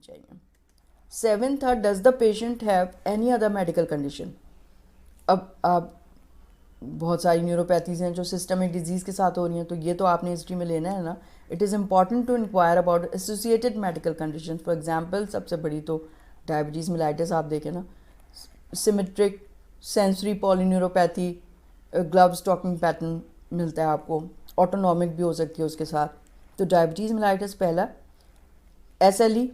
चाहिए। सेवन था, does the patient have any other medical condition. अब आप बहुत सारी न्यूरोपैथीज़ हैं जो सिस्टमिक डिजीज़ के साथ हो रही हैं, तो ये तो आपने हिस्ट्री में लेना है ना। It is important to inquire about associated medical condition. For example सबसे बड़ी तो डायबिटीज़ मेलाइटिस आप देखें ना, symmetric sensory polyneuropathy, glove stocking pattern मिलता है आपको, ऑटोनॉमिक भी हो सकती है उसके साथ। तो डायबिटीज़ मेलाइटिस पहला, SLE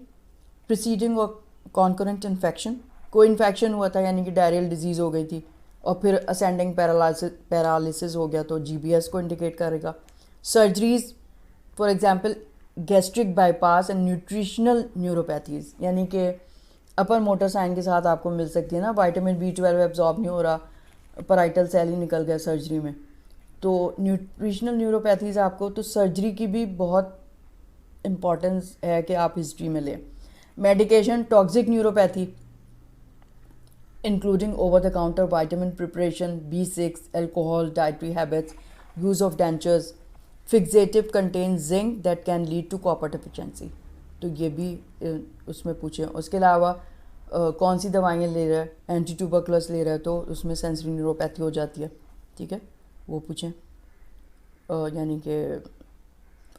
प्रिसीडिंग और कॉन्करेंट इन्फेक्शन, कोई इन्फेक्शन हुआ था यानी कि डायरियल डिजीज़ हो गई थी और फिर असेंडिंग पैरालिसिस हो गया तो GBS को इंडिकेट करेगा। Surgeries for example gastric bypass and nutritional न्यूरोपैथीज़, यानी कि अपर मोटर साइन के साथ आपको मिल सकती है ना, विटामिन B12 एब्जॉर्ब नहीं हो रहा, पराइटल सेल ही निकल गया सर्जरी में, तो न्यूट्रिशनल न्यूरोपैथीज़ आपको, तो सर्जरी की भी बहुत इम्पॉर्टेंस है कि आप हिस्ट्री में लें। Medication, toxic neuropathy including over the counter vitamin preparation, B6, alcohol, dietary habits, use of dentures, fixative contain zinc that can lead to copper deficiency, तो ये भी उसमें पूछे। उसके अलावा कौन सी दवाइयाँ ले रहा है, एंटी ट्यूबरकुलस ले रहा है तो उसमें सेंसरी न्यूरोपैथी हो जाती है, ठीक है, वो पूछें, यानी कि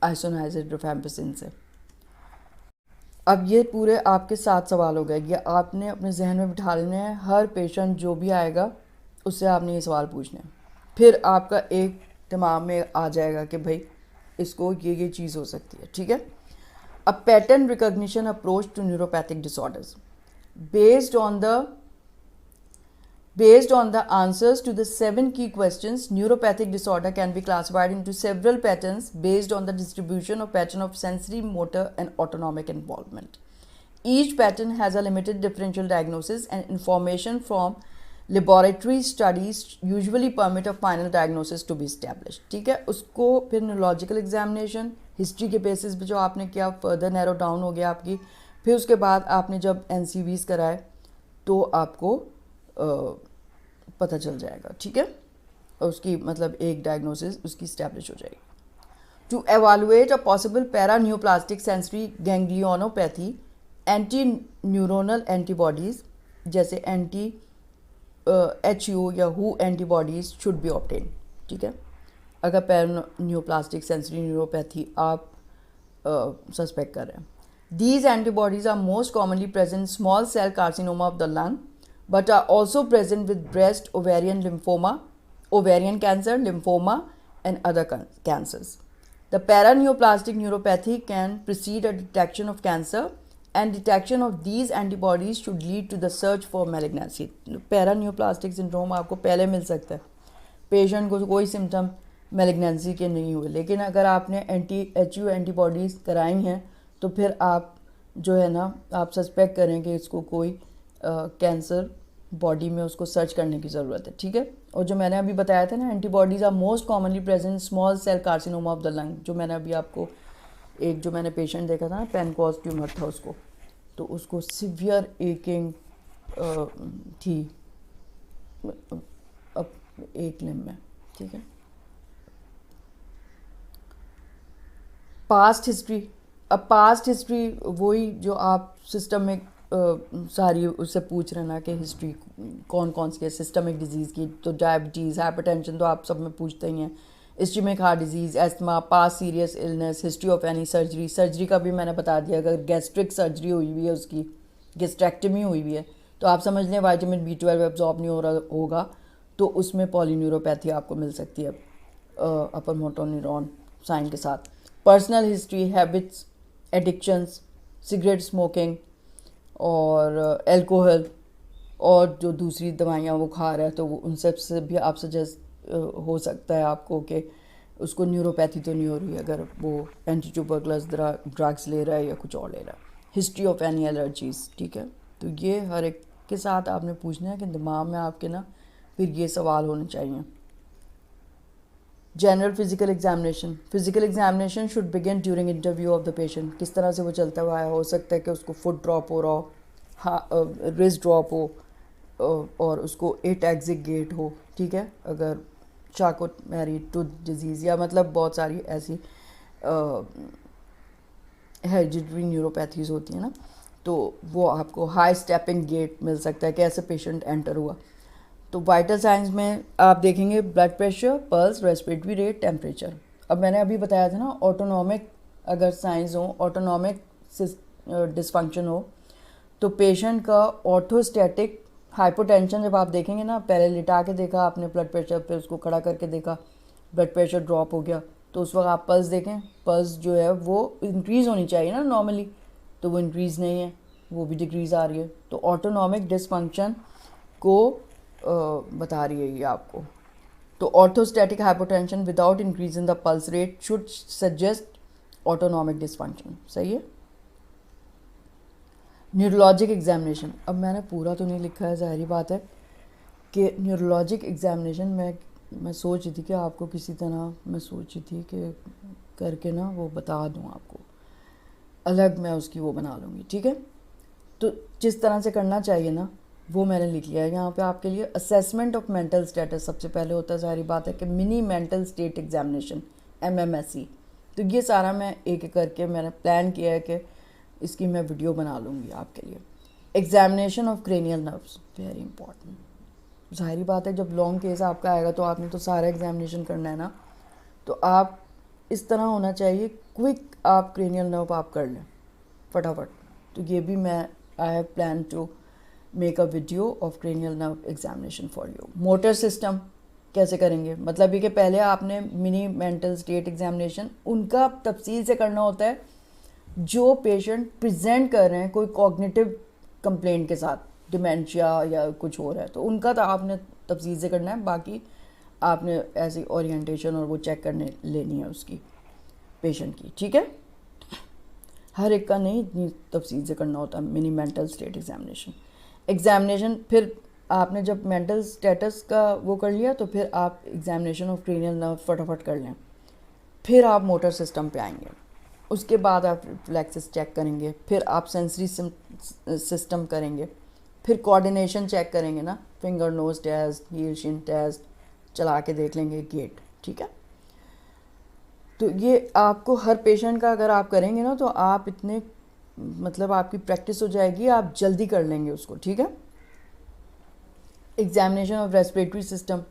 आइसोनाइजेड रिफैम्पिसिन से। अब ये पूरे आपके 7 सवाल हो गए, ये आपने अपने जहन में बिठा लेने हैं। हर पेशेंट जो भी आएगा उससे आपने ये सवाल पूछने हैं, फिर आपका एक दिमाग में आ जाएगा कि भाई इसको ये चीज़ हो सकती है, ठीक है। A pattern recognition approach to neuropathic disorders Based on the answers to the 7 key questions, neuropathic disorder can be classified into several patterns based on the distribution of pattern of sensory, motor, and autonomic involvement. Each pattern has a limited differential diagnosis, and information from laboratory studies usually permit a final diagnosis to be established. ठीक है, उसको फिर neurological examination history के basis पे जो आपने किया further narrow down हो गया आपकी, फिर उसके बाद आपने जब NCVs कराए तो आपको पता चल जाएगा, ठीक है, उसकी मतलब एक डायग्नोसिस उसकी स्टैब्लिश हो जाएगी। To evaluate a possible paraneoplastic sensory ganglionopathy, anti neuronal antibodies जैसे HU या Hu antibodies should be obtain, ठीक है, अगर पैरान्यूप्लास्टिक सेंसरी न्यूरोपैथी आप सस्पेक्ट कर रहे हैं। These antibodies are most commonly present in small cell carcinoma of the lung, but are also present with breast, ovarian lymphoma, ovarian cancer, lymphoma, and other cancers. The paraneoplastic neuropathy can precede a detection of cancer, and detection of these antibodies should lead to the search for malignancy. Paraneoplastic syndrome आपको पहले मिल सकता है, patient को कोई symptom malignancy के नहीं हुए, लेकिन अगर आपने HU एंटीबॉडीज़ कराई हैं तो फिर आप जो है ना आप सस्पेक्ट करें कि इसको कोई कैंसर बॉडी में उसको सर्च करने की ज़रूरत है, ठीक है। और जो मैंने अभी बताया था ना, antibodies are most commonly present small cell carcinoma of the lung, जो मैंने अभी आपको एक जो मैंने पेशेंट देखा था ना, पेनकॉज ट्यूमर था उसको, तो उसको सिवियर एकिंग थी अब एक लिम्ब में, ठीक है। पास्ट हिस्ट्री, अब पास्ट हिस्ट्री वही जो आप सिस्टमिक सारी उससे पूछ रहे ना कि हिस्ट्री कौन कौन सी है सिस्टमिक डिजीज़ की, तो डायबिटीज़, हाइपरटेंशन तो आप सब में पूछते ही हैं, ischaemic heart disease, asthma, past serious illness, history of any surgery. Surgery का भी मैंने बता दिया, अगर गैस्ट्रिक सर्जरी हुई हुई है, उसकी गैस्ट्रेक्टमी हुई हुई है, तो आप समझ लें विटामिन B12 एब्जॉर्ब नहीं हो रहा होगा, तो उसमें पॉलीन्यूरोपैथी आपको मिल सकती है अपर मोटर न्यूरॉन साइन के साथ। Personal history, habits, addictions, cigarette smoking और एल्कोहल और जो दूसरी दवाइयाँ वो खा रहा है, तो वो उन सब से भी आप सजेस्ट हो सकता है आपको कि उसको न्यूरोपैथी तो नहीं हो रही है अगर वो एंटी ट्यूबरकुलस ड्रग्स ले रहा है या कुछ और ले रहा है। हिस्ट्री ऑफ एनी एलर्जीज, ठीक है, तो ये हर एक के साथ आपने पूछना है कि दिमाग में आपके ना फिर ये सवाल होने चाहिए। General physical examination should begin during interview of the patient. किस तरह से वो चलता हुआ है, हो सकता है कि उसको फुट ड्रॉप हो रहा हो, रिस्ट ड्रॉप हो और उसको एटैक्सिक गेट हो, ठीक है, अगर चार्कोट मैरी टूथ डिजीज़ या मतलब बहुत सारी ऐसी हेरिडिटरी न्यूरोपैथीज़ होती हैं ना, तो वो आपको हाई स्टेपिंग गेट मिल सकता है कि ऐसे पेशेंट एंटर हुआ। तो वाइटल साइंस में आप देखेंगे blood pressure, pulse, respiratory rate, temperature. अब मैंने अभी बताया था ना, ऑटोनॉमिक अगर साइंस हो, ऑटोनॉमिक डिसफंक्शन हो, तो पेशेंट का ऑर्थोस्टैटिक हाइपोटेंशन जब आप देखेंगे ना, पहले लिटा के देखा आपने ब्लड प्रेशर, फिर उसको खड़ा करके देखा ब्लड प्रेशर ड्रॉप हो गया, तो उस वक्त आप पल्स देखें, पल्स जो है वो इंक्रीज़ होनी चाहिए ना नॉर्मली, तो वो इंक्रीज़ नहीं है, वो भी डिक्रीज़ आ रही है। तो ऑटोनॉमिक डिसफंक्शन को बता रही है ये आपको। तो orthostatic hypotension without increase in the pulse rate should suggest autonomic dysfunction. सही है। न्यूरोलॉजिक एग्जामिनेशन, अब मैंने पूरा तो नहीं लिखा है, ज़ाहिरी बात है कि न्यूरोलॉजिक एग्जामिनेशन मैं सोच रही थी कि आपको किसी तरह मैं सोची थी कि करके ना वो बता दूं आपको, अलग मैं उसकी वो बना लूँगी, ठीक है। तो जिस तरह से करना चाहिए ना वो मैंने लिख लिया है यहाँ पे आपके लिए। असेसमेंट ऑफ मेंटल स्टेटस सबसे पहले होता है, ज़ाहिर बात है कि mini mental state examination MMSE। तो ये सारा मैं एक एक करके मैंने प्लान किया है कि इसकी मैं वीडियो बना लूँगी आपके लिए। Examination of cranial nerves, very important. ज़ाहिर बात है जब लॉन्ग केस आपका आएगा तो आपने तो सारा एग्जामिनेशन करना है ना, तो आप इस तरह होना चाहिए क्विक, आप क्रेनियल नर्व आप कर लें फटाफट। तो ये भी मैं I have plan to make a video of cranial nerve examination for you. Motor system कैसे करेंगे, मतलब ये कि पहले आपने मिनी मेंटल स्टेट एग्जामिनेशन उनका तफसील से करना होता है जो पेशेंट प्रेजेंट कर रहे हैं कोई कॉग्निटिव कंप्लेंट के साथ, डिमेंशिया या कुछ हो रहा है, तो उनका तो आपने तफसील से करना है। बाकी आपने ऐसी ओरिएंटेशन और वो चेक करने लेनी है उसकी पेशेंट की, ठीक है। हर एक का नहीं इतनी तफसील से करना होता मिनी मेंटल स्टेट एग्जामिनेशन। फिर आपने जब मेंटल स्टेटस का वो कर लिया तो फिर आप एग्जामिनेशन ऑफ क्रेनियल नर्व फटाफट कर लें, फिर आप मोटर सिस्टम पे आएंगे, उसके बाद आप रिफ्लेक्सेस चेक करेंगे, फिर आप सेंसरी सिस्टम करेंगे, फिर कोऑर्डिनेशन चेक करेंगे ना, finger nose test, heel shin test चला के देख लेंगे, गेट, ठीक है। तो ये आपको हर पेशेंट का अगर आप करेंगे ना तो आप इतने मतलब आपकी प्रैक्टिस हो जाएगी, आप जल्दी कर लेंगे उसको, ठीक है। एग्जामिनेशन ऑफ रेस्पिरेटरी सिस्टम,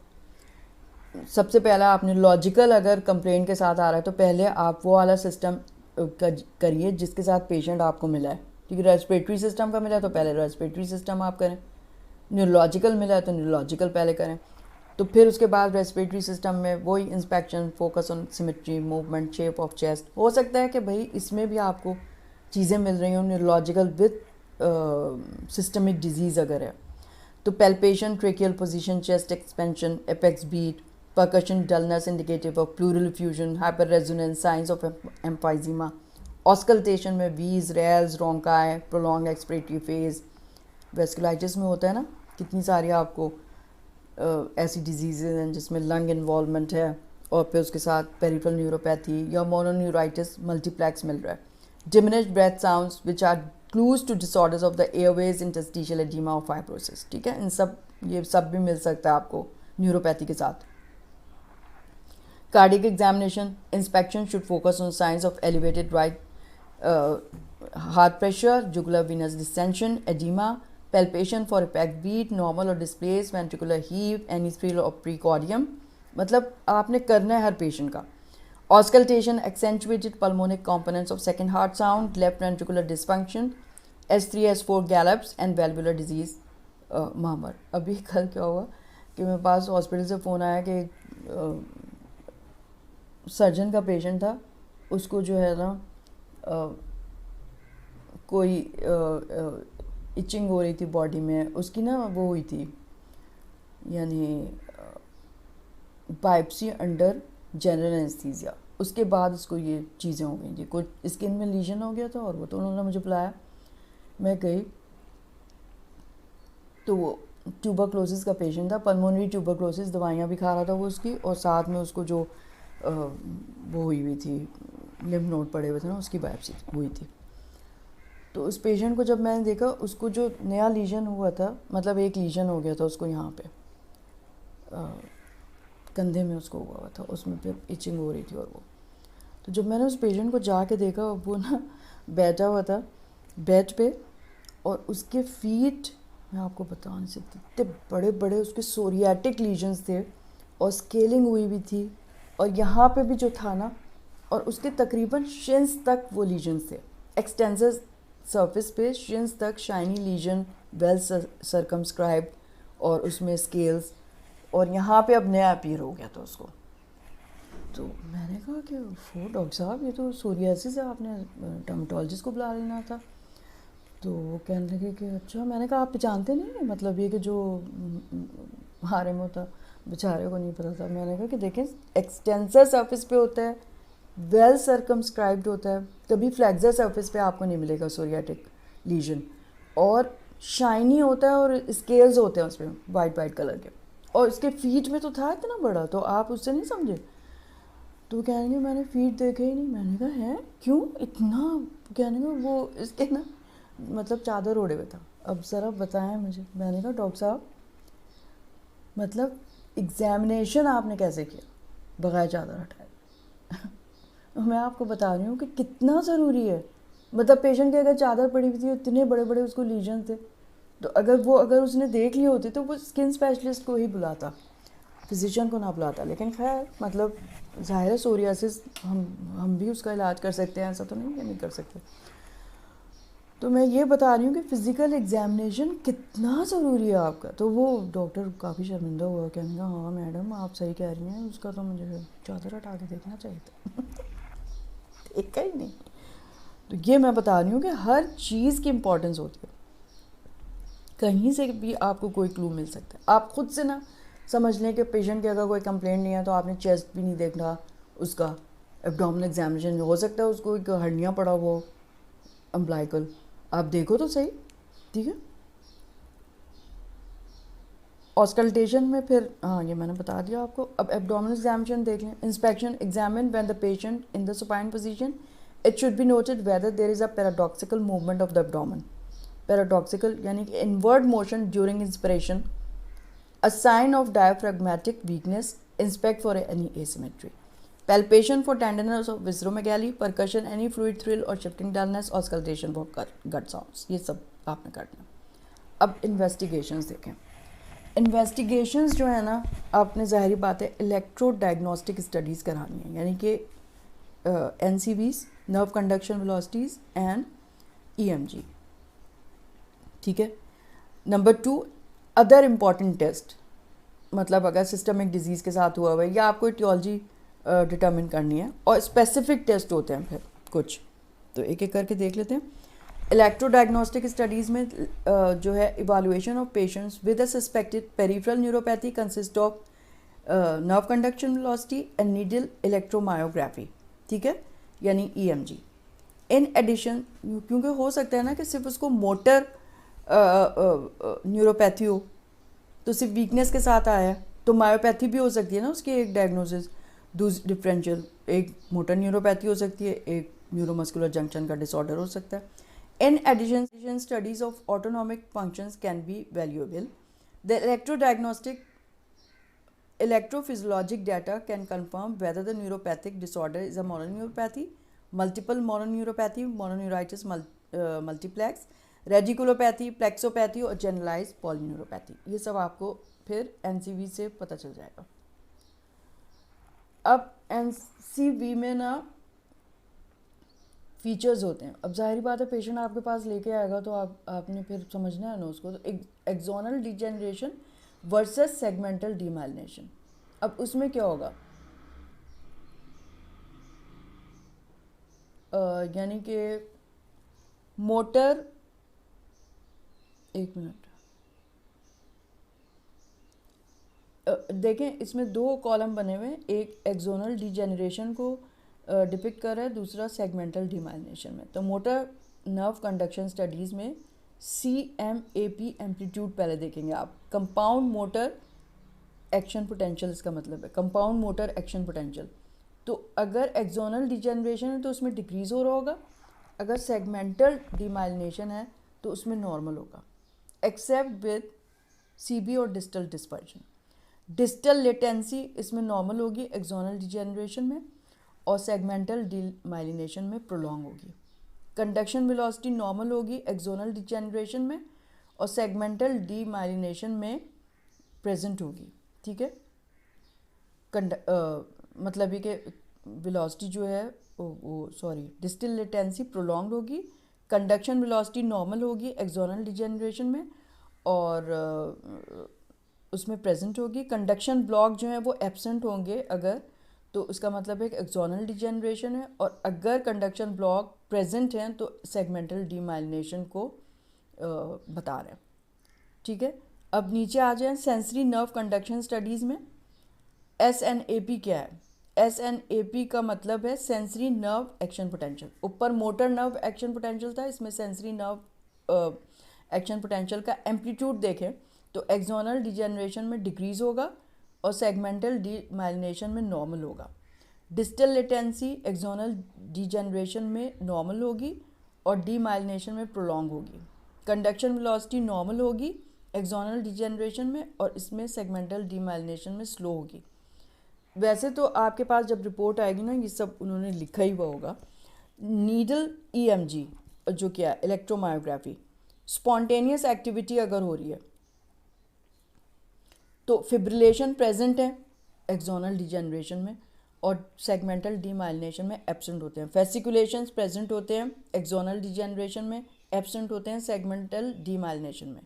सबसे पहला आपने लॉजिकल अगर कंप्लेंट के साथ आ रहा है तो पहले आप वो वाला सिस्टम करिए जिसके साथ पेशेंट आपको मिला है, ठीक है। रेस्पिरेटरी सिस्टम का मिला है तो पहले रेस्पिरेटरी सिस्टम आप करें, न्यूरोलॉजिकल मिला है तो न्यूरोलॉजिकल पहले करें, तो फिर उसके बाद रेस्पिरेटरी सिस्टम में वही inspection, focus on symmetry, movement, shape of chest. हो सकता है कि भाई इसमें भी आपको चीज़ें मिल रही हों न्यूरोलॉजिकल विद सिस्टमिक डिजीज़ अगर है तो palpation, tracheal position, chest expansion, apex beat, percussion dullness indicative of pleural effusion, hyperresonance, signs of emphysema, auscultation में wheeze, rales, ronchi, prolonged expiratory phase, vasculitis में होता है ना, कितनी सारी आपको ऐसी डिजीज़ेज हैं जिसमें लंग इन्वॉल्वमेंट है और फिर उसके साथ पेरिफेरल न्यूरोपैथी या मोनोन्यूराइटिस मल्टीप्लेक्स मिल रहा है। Diminished breath sounds which are clues to disorders of the airways, interstitial oedema और फाइब्रोसिस, ठीक है। इन सब ये सब भी मिल सकता है आपको न्यूरोपैथी के साथ। Cardiac examination, inspection should focus on signs of elevated right heart pressure, jugular venous distension, edema, palpation for epic beat, normal or displaced ventricular heave, any thrill of precordium। मतलब आपने करना है हर पेशेंट का। Auscultation, accentuated pulmonic components of second heart sound, left ventricular dysfunction, S3 S4 gallops and valvular disease murmur। अभी कल क्या हुआ कि मेरे पास हॉस्पिटल से फ़ोन आया कि सर्जन का पेशेंट था, उसको जो है ना कोई इचिंग हो रही थी बॉडी में, उसकी ना वो हुई थी यानी बायोप्सी अंडर जनरल एनेस्थीसिया। उसके बाद उसको ये चीज़ें हो गई थी, कुछ स्किन में लीजन हो गया था और वो तो उन्होंने मुझे बुलाया, मैं गई तो वो ट्यूबरक्लोसिस का पेशेंट था, पल्मोनरी ट्यूबरक्लोसिस, दवाइयाँ भी खा रहा था वो उसकी, और साथ में उसको जो वो हुई हुई थी, लिम्फ नोड पड़े हुए थे ना, उसकी बायोप्सी हुई थी। तो उस पेशेंट को जब मैंने देखा, उसको जो नया लीजन हुआ था, मतलब एक लीजन हो गया था उसको यहाँ पे कंधे में उसको हुआ था, उसमें फिर इचिंग हो रही थी। और वो तो जब मैंने उस पेशेंट को जाके देखा, वो ना बैठा हुआ था बेड पे और उसके फीट मैं आपको बता नहीं सकती, इतने बड़े बड़े उसके सोरियाटिक लीजन्स थे और स्केलिंग हुई भी थी, और यहाँ पे भी जो था ना, और उसके तकरीबन शिन्स तक वो लीजन्स थे, एक्सटेंसर सरफेस पे शिन्स तक शाइनी लीजन, वेल सर्कमस्क्राइब्ड, और उसमें स्केल्स, और यहाँ पे अब नया अपीयर हो गया था उसको। तो मैंने कहा कि वो डॉक्टर साहब ये तो सोरियासिस है, आपने डर्मेटोलॉजिस्ट को बुला लेना था। तो वो कहने लगे कि अच्छा। मैंने कहा आप जानते नहीं हैं, मतलब ये कि जो हारे में होता बेचारे को नहीं पता था। मैंने कहा कि देखें, एक्सटेंसर सरफेस पे होता है, वेल सर्कमस्क्राइब्ड होता है, कभी फ्लैक्सर सरफेस पे आपको नहीं मिलेगा सोरियाटिक लीजन, और शाइनी होता है और स्केल्स होते हैं उसमें वाइट वाइट कलर के, और इसके फीट में तो था इतना बड़ा, तो आप उससे नहीं समझे। तो कहेंगे मैंने फीट देखे ही नहीं। मैंने कहा है क्यों इतना, कहने वो इसके ना मतलब चादर ओढ़े हुए था। अब ज़रा बताएं मुझे। मैंने कहा डॉक्टर साहब मतलब एग्जामिनेशन आपने कैसे किया बगैर चादर हटाए। मैं आपको बता रही हूँ कि कितना ज़रूरी है, मतलब पेशेंट की अगर चादर पड़ी हुई थी, इतने बड़े बड़े उसको लीजन थे, तो अगर उसने देख लिए होते तो वो स्किन स्पेशलिस्ट को ही बुलाता, फिजिशियन को ना बुलाता। लेकिन खैर मतलब ज़ाहिर है सोरियासिस हम भी उसका इलाज कर सकते हैं, ऐसा तो नहीं है नहीं कर सकते। तो मैं ये बता रही हूँ कि फ़िज़िकल एग्जामिनेशन कितना ज़रूरी है आपका। तो वो डॉक्टर काफ़ी शर्मिंदा हुआ, कहने का हाँ मैडम आप सही कह रही हैं, उसका तो मुझे चादर हटा के देखना चाहिए था। देखा ही नहीं। तो ये मैं बता रही हूँ कि हर चीज़ की इम्पोर्टेंस होती है, कहीं से भी आपको कोई क्लू मिल सकता है। आप खुद से ना समझ लें कि पेशेंट की अगर कोई कंप्लेंट नहीं है तो आपने चेस्ट भी नहीं देखना उसका, एब्डोमिनल एग्जामिनेशन हो सकता है उसको एक हर्निया पड़ा हो अम्बलाइकल, आप देखो तो सही, ठीक है। ऑस्कल्टेशन में फिर हाँ ये मैंने बता दिया आपको। अब एब्डोमिनल एग्जामिनेशन देख लें। Inspection examine when the patient in the supine position, it should be noted whether there is a paradoxical movement of the abdomen. Paradoxical यानी कि inward motion during inspiration, a sign of diaphragmatic weakness, inspect for any asymmetry. Palpation for tenderness of visceromegaly, percussion, any fluid thrill or shifting dullness, auscultation for gut sounds. ये सब आपने करना। अब investigations देखें। Investigations जो है ना, आपने ज़ाहिरी बात है इलेक्ट्रो डायग्नोस्टिक स्टडीज़ करानी है, यानी कि NCVs, nerve conduction velocities and EMG, ठीक है। नंबर 2, अदर इम्पॉर्टेंट टेस्ट, मतलब अगर सिस्टमिक डिजीज़ के साथ हुआ हुआ है या आपको इटियोलॉजी डिटर्मिन करनी है, और स्पेसिफिक टेस्ट होते हैं फिर कुछ, तो एक एक करके देख लेते हैं। इलेक्ट्रो डायग्नोस्टिक स्टडीज़ में जो है evaluation of patients with a suspected peripheral neuropathy consist of nerve conduction velocity and needle electromyography, ठीक है, यानी EMG। इन एडिशन, क्योंकि हो सकता है ना कि सिर्फ उसको मोटर न्यूरोपैथी हो, तो सिर्फ वीकनेस के साथ आया है, तो मायोपैथी भी हो सकती है ना उसकी एक डायग्नोसिस, डिफरेंशियल, एक मोटर न्यूरोपैथी हो सकती है, एक न्यूरोमस्कुलर जंक्शन का डिसऑर्डर हो सकता है। In addition studies of autonomic functions can be valuable. The electrodiagnostic electrophysiologic data can confirm whether the neuropathic disorder is a mononeuropathy, multiple mononeuropathy, mononeuritis multiplex, radiculopathy, plexopathy और generalize polyneuropathy. ये सब आपको फिर NCV से पता चल जाएगा। अब NCV में ना फीचर्स होते हैं। अब जाहिर बात है पेशेंट आपके पास लेके आएगा तो आपने फिर समझना है ना उसको। तो axonal degeneration versus segmental demyelination. अब उसमें क्या होगा, यानी कि मोटर, एक मिनट देखें, इसमें 2 कॉलम बने हुए हैं, एक एक्सोनल डिजेनरेशन को डिपिक्ट कर रहा है, दूसरा सेगमेंटल डीमाइलिनेशन में। तो मोटर नर्व कंडक्शन स्टडीज़ में CMAP एम्पलीट्यूड पहले देखेंगे आप, कंपाउंड मोटर एक्शन पोटेंशियल, इसका मतलब है कंपाउंड मोटर एक्शन पोटेंशियल। तो अगर एक्सोनल डिजेनरेशन है तो उसमें डिक्रीज़ हो रहा होगा, अगर सेगमेंटल डीमाइलिनेशन है तो उसमें नॉर्मल होगा, एक्सेप्ट विद CB और डिस्टल डिस्पर्जन। डिस्टल लेटेंसी इसमें नॉर्मल होगी एक्सोनल डिजेनरेशन में, और सेगमेंटल डीमाइलिनेशन में प्रोलॉन्ग होगी। कंडक्शन वेलोसिटी नॉर्मल होगी एक्सोनल डिजेनरेशन में और सेगमेंटल डीमाइलिनेशन में प्रेजेंट होगी, ठीक है। मतलब ये कि वेलोसिटी जो है डिस्टल लेटेंसी प्रोलॉन्ग्ड होगी, कंडक्शन वेलोसिटी नॉर्मल होगी एक्सोनल डिजेनरेशन में और उसमें प्रेजेंट होगी। कंडक्शन ब्लॉक जो है वो एब्सेंट होंगे अगर, तो उसका मतलब है कि एक्सोनल डिजेनरेशन है, और अगर कंडक्शन ब्लॉक प्रेजेंट हैं तो सेगमेंटल डीमाइलिनेशन को बता रहे हैं, ठीक है। अब नीचे आ जाएं सेंसरी नर्व कंडक्शन स्टडीज़ में। SNAP क्या है? SNAP का मतलब है सेंसरी नर्व एक्शन पोटेंशियल। ऊपर मोटर नर्व एक्शन पोटेंशियल था, इसमें सेंसरी नर्व एक्शन पोटेंशियल का एम्पलीट्यूड देखें तो एक्सोनल डिजेनरेशन में डिक्रीज होगा और सेगमेंटल डीमाइलिनेशन में नॉर्मल होगा। डिस्टल लेटेंसी एक्सोनल डिजेनरेशन में नॉर्मल होगी और डीमाइलिनेशन में प्रोलॉन्ग होगी। कंडक्शन वेलोसिटी नॉर्मल होगी एक्सोनल डिजेनरेशन में और इसमें सेगमेंटल डीमाइलिनेशन में स्लो होगी। वैसे तो आपके पास जब रिपोर्ट आएगी ना, ये सब उन्होंने लिखा ही हुआ होगा। नीडल EMG जो क्या है, इलेक्ट्रोमायोग्राफी, स्पॉन्टेनियस एक्टिविटी अगर हो रही है तो फिब्रिलेशन प्रेजेंट है एक्सोनल डिजेनरेशन में और सेगमेंटल डीमाइलिनेशन में एब्सेंट होते हैं। फेसिकुलेशंस प्रेजेंट होते हैं एक्सोनल डिजेनरेशन में, एब्सेंट होते हैं सेगमेंटल डीमाइलिनेशन में।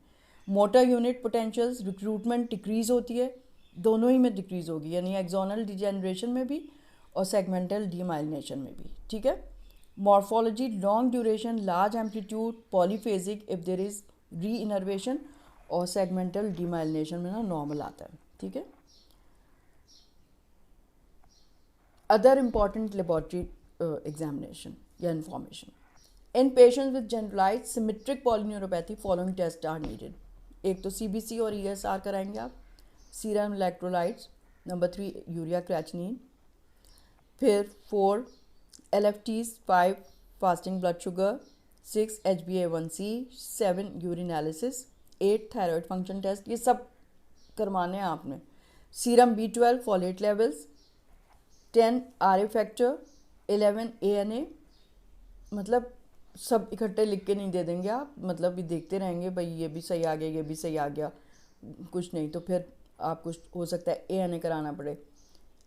Motor unit potentials recruitment decrease होती है, दोनों ही में डिक्रीज होगी, यानी एक्सोनल डिजेनरेशन में भी और सेगमेंटल डीमाइलिनेशन में भी, ठीक है। Morphology long duration, large amplitude, polyphasic if there is reinnervation or segmental demyelination में ना नॉर्मल आता है, ठीक है। अदर इम्पॉर्टेंट लेबोरेटरी एग्जामिनेशन या information in patients with generalized symmetric polyneuropathy following test are needed. एक तो CBC और ESR कराएंगे आप, serum electrolytes, number 3 urea creatinine, फिर 4 LFTs, 5 fasting blood sugar, 6 HbA1c, 7 urine analysis, 8 thyroid function test, ये सब करवाने हैं आपने। Serum B12 folate levels, 10 RA factor, 11 ANA, मतलब सब इकट्ठे लिख के नहीं दे देंगे आप, मतलब ये देखते रहेंगे भाई ये भी सही आ गया ये भी सही आ गया, कुछ नहीं तो फिर आप कुछ हो सकता है ANA कराना पड़े।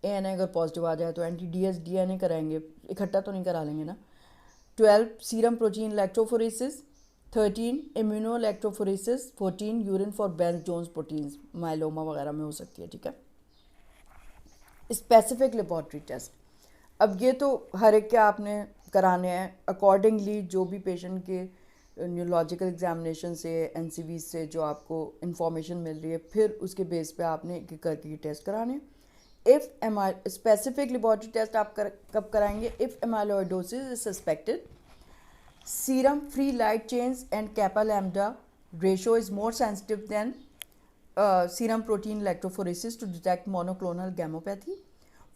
ANA अगर पॉजिटिव आ जाए तो anti-DS DNA कराएंगे, इकट्ठा तो नहीं करा लेंगे ना। 12 serum protein electrophoresis, 13 immunoelectrophoresis, 14 urine for Bence Jones proteins, myeloma वगैरह में हो सकती है, ठीक है। स्पेसिफिक लेबॉर्ट्री टेस्ट, अब ये तो हर एक के आपने कराने हैं अकॉर्डिंगली जो भी पेशेंट के न्यूरोलॉजिकल एग्जामिनेशन से, NCV से जो आपको इंफॉर्मेशन मिल रही है, फिर उसके बेस पे आपने एक एक करके टेस्ट कराने हैं। इफ़ स्पेसिफिक लेबॉर्ट्री टेस्ट आप कब कराएंगे? If amyloidosis is suspected, serum free light chains and kappa lambda ratio is more sensitive then serum protein electrophoresis to detect monoclonal gammopathy.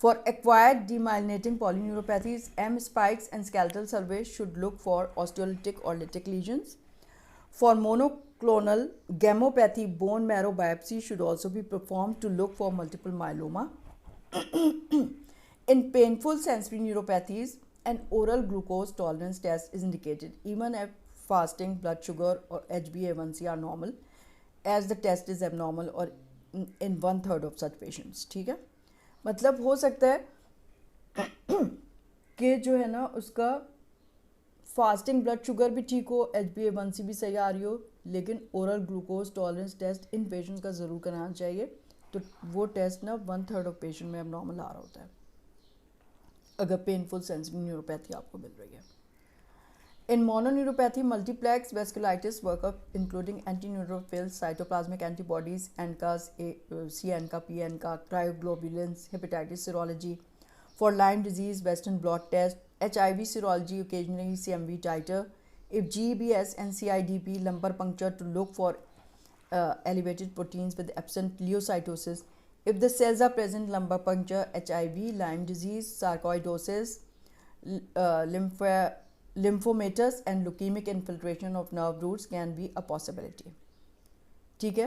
For acquired demyelinating polyneuropathies, M spikes and skeletal survey should look for osteolytic or lytic lesions. For monoclonal gammopathy, bone marrow biopsy should also be performed to look for multiple myeloma. In painful sensory neuropathies, an oral glucose tolerance test is indicated even if fasting blood sugar or HbA1c are normal, as the test is abnormal or in 1/3 of such patients, ठीक है। मतलब हो सकता है कि जो है ना उसका फास्टिंग ब्लड शुगर भी ठीक हो, HbA1c भी सही आ रही हो, लेकिन ओरल ग्लूकोज टॉलरेंस टेस्ट इन पेशेंट का ज़रूर कराना चाहिए। तो वो टेस्ट ना 1/3 ऑफ पेशेंट में abnormal आ रहा होता है अगर पेनफुल सेंसिटिव न्यूरोपैथी आपको मिल रही है। In mononeuropathy, multiplex vasculitis workup including antineutrophils, cytoplasmic antibodies, ANCAs, C-ANCA, P-ANCA, cryoglobulins, hepatitis serology. For Lyme disease, Western blot test, HIV serology, occasionally CMV titer. If GBS and CIDP, lumbar puncture to look for elevated proteins with absent leukocytosis. If the cells are present, lumbar puncture, HIV, Lyme disease, sarcoidosis, lymphomatous and leukemic infiltration of nerve roots can be a possibility, ठीक है।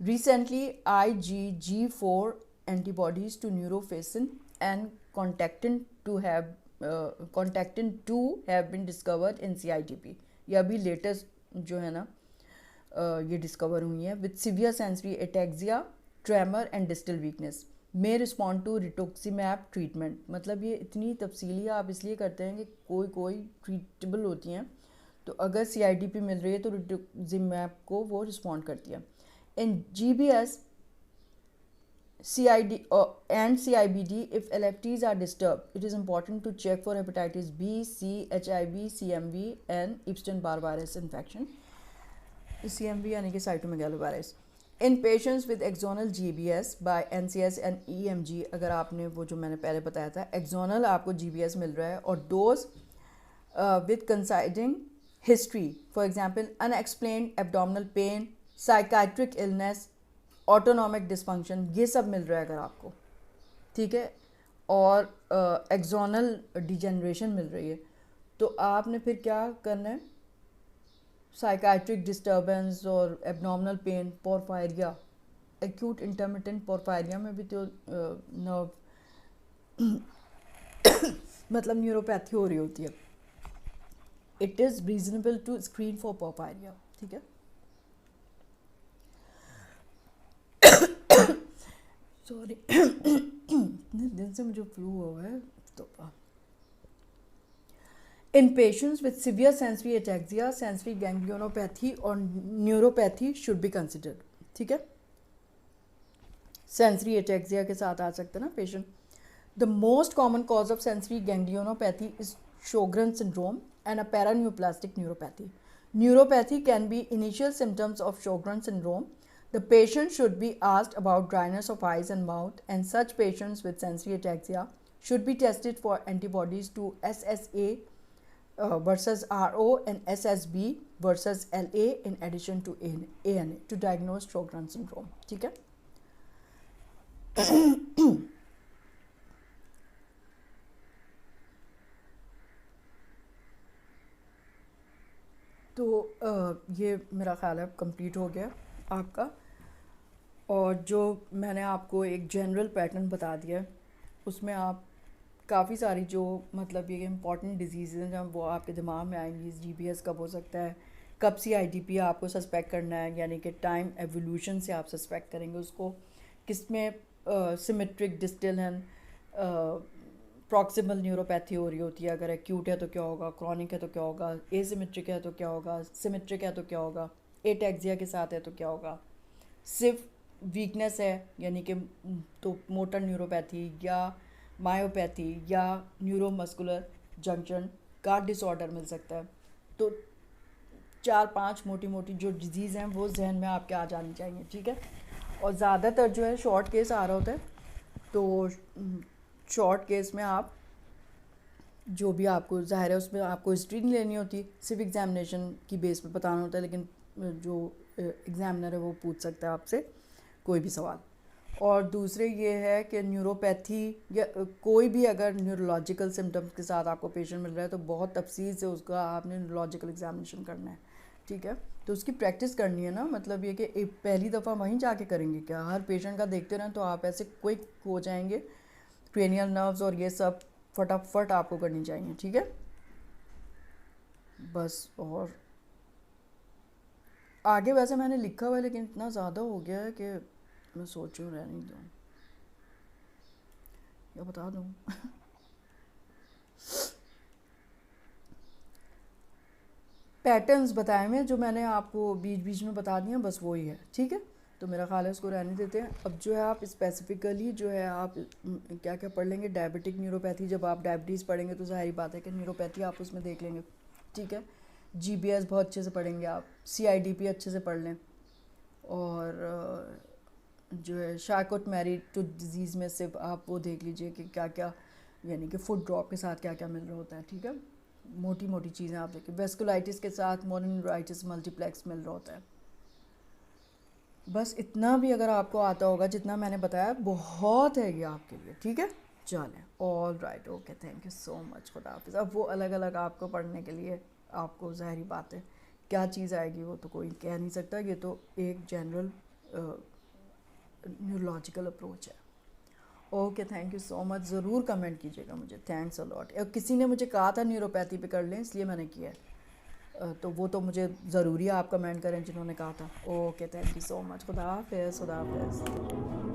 Recently, IgG4 antibodies to neurofacin and contactin to have contactin 2 have been discovered in CIDP. ये अभी latest जो है ना ये discover हुई है. With severe sensory ataxia, tremor and distal weakness may respond to rituximab treatment. मतलब ये इतनी तफसीली आप इसलिए करते हैं कि कोई ट्रीटेबल होती हैं, तो अगर CIDP मिल रही है तो रिटोक्सीमैब को वो रिस्पॉन्ड करती है. इन GBS, CID and CIBD, if LFTs are disturbed, it is important to check for hepatitis B, C, HIV, CMV and Epstein-Barr virus infection. CMV यानी कि cytomegalovirus. In patients with axonal GBS by NCS and EMG, अगर आपने वो जो मैंने पहले बताया था axonal आपको GBS मिल रहा है और those with coinciding history, for example unexplained abdominal pain, psychiatric illness, autonomic dysfunction, ये सब मिल रहा है अगर आपको, ठीक है, और एक्सोनल डिजेनरेशन मिल रही है, तो आपने फिर क्या करना है, साइकाइट्रिक डिस्टर्बेंस और एब्नॉर्मल पेन, पोरफायरिया, एक्यूट इंटरमिटेंट पोरफायरिया में भी तो नर्व मतलब न्यूरोपैथी हो रही होती है. It is reasonable to screen for porphyria, ठीक है. सॉरी इतने दिन से मुझे फ्लू हुआ है. तो in patients with severe sensory ataxia, sensory ganglionopathy और न्यूरोपैथी शुड बी कंसिडर्ड, ठीक है. सेंसरी एटैक्सिया के साथ आ सकते हैं ना patient. The most common cause of sensory ganglionopathy is Sjogren syndrome and a paraneoplastic neuropathy. Neuropathy can be initial symptoms of Sjogren's syndrome. The patient should be asked about dryness of eyes and mouth, and such patients with sensory ataxia should be tested for antibodies to SSA versus RO and SSB versus LA in addition to ANA to diagnose Sjogren's syndrome. ठीक है. तो ये मेरा ख्याल है complete हो गया आपका. और जो मैंने आपको एक जनरल पैटर्न बता दिया है उसमें आप काफ़ी सारी जो मतलब ये इम्पॉर्टेंट डिजीज़ हैं जब वो आपके दिमाग में आएंगी. GBS कब हो सकता है, कब CIDP आपको सस्पेक्ट करना है, यानी कि टाइम एवोल्यूशन से आप सस्पेक्ट करेंगे उसको. किसमें symmetric distal end proximal neuropathy हो रही होती है. अगर एक्यूट है तो क्या होगा, क्रॉनिक है तो क्या होगा, एसिमेट्रिक है तो क्या होगा, सिमेट्रिक है तो क्या होगा, एटैक्सिया के साथ है तो क्या होगा, सिर्फ वीकनेस है यानी कि तो मोटर न्यूरोपैथी या मायोपैथी या न्यूरोमस्कुलर जंक्शन का डिसऑर्डर मिल सकता है. तो 4-5 मोटी मोटी जो डिजीज़ हैं वो जहन में आपके आ जानी चाहिए, ठीक है. और ज़्यादातर जो है शॉर्ट केस आ रहा होता है, तो शॉर्ट केस में आप जो भी आपको ज़ाहिर है उसमें आपको हिस्ट्री नहीं लेनी होती, सिर्फ एग्जामिनेशन की बेस पे बताना होता है. लेकिन जो एग्जामिनर है वो पूछ सकता है आपसे कोई भी सवाल. और दूसरे ये है कि न्यूरोपैथी या कोई भी अगर न्यूरोलॉजिकल सिम्टम्स के साथ आपको पेशेंट मिल रहा है तो बहुत तफसील से उसका आपने न्यूरोलॉजिकल एग्जामिनेशन करना है, ठीक है. तो उसकी प्रैक्टिस करनी है ना. मतलब ये कि पहली दफ़ा वहीं जाके करेंगे क्या, हर पेशेंट का देखते रहें तो आप ऐसे क्विक हो जाएंगे. क्रेनियल नर्व्स और ये सब फटाफट आपको करनी चाहिए, ठीक है. बस. और आगे वैसे मैंने लिखा हुआ है लेकिन इतना ज़्यादा हो गया है कि मैं सोच रही रहने दूँ या बता दूँ. पैटर्न्स बताए हुए जो मैंने आपको बीच बीच में बता दिए बस वही है, ठीक है. तो मेरा ख्याल है इसको रहने देते हैं. अब जो है आप स्पेसिफिकली जो है आप क्या क्या पढ़ लेंगे, डायबिटिक न्यूरोपैथी. जब आप डायबिटीज़ पढ़ेंगे तो ज़ाहिर बात है कि न्यूरोपैथी आप उसमें देख लेंगे, ठीक है. GBS बहुत अच्छे से पढ़ेंगे आप, CIDP अच्छे से पढ़ लें. और जो है शार्कोट मैरिड टू डिजीज़ में सिर्फ आप वो देख लीजिए कि क्या क्या यानी कि फुट ड्रॉप के साथ क्या क्या मिल रहा होता है, ठीक है. मोटी मोटी चीज़ें आप देखिए. वेस्कुलाइटिस के साथ मोनोन्यूराइटिस मल्टीप्लेक्स मिल रहा होता है. बस इतना भी अगर आपको आता होगा जितना मैंने बताया बहुत है ये आपके लिए, ठीक है. चलें, all right, okay, thank you so much. खुदा हाफिज़. अब वो अलग अलग आपको पढ़ने के लिए आपको ज़ाहिर बात है क्या चीज़ आएगी वो तो कोई कह नहीं सकता. ये तो एक जनरल न्यूरोलॉजिकल अप्रोच है. Okay, thank you so much. ज़रूर कमेंट कीजिएगा मुझे। Thanks a lot. किसी ने मुझे कहा था न्यूरोपैथी पे कर लें, इसलिए मैंने किया है। तो वो तो मुझे ज़रूरी है आप कमेंट करें जिन्होंने कहा था। Okay, thank you so much. खुदा हाफिज़, खुदा हाफिज़।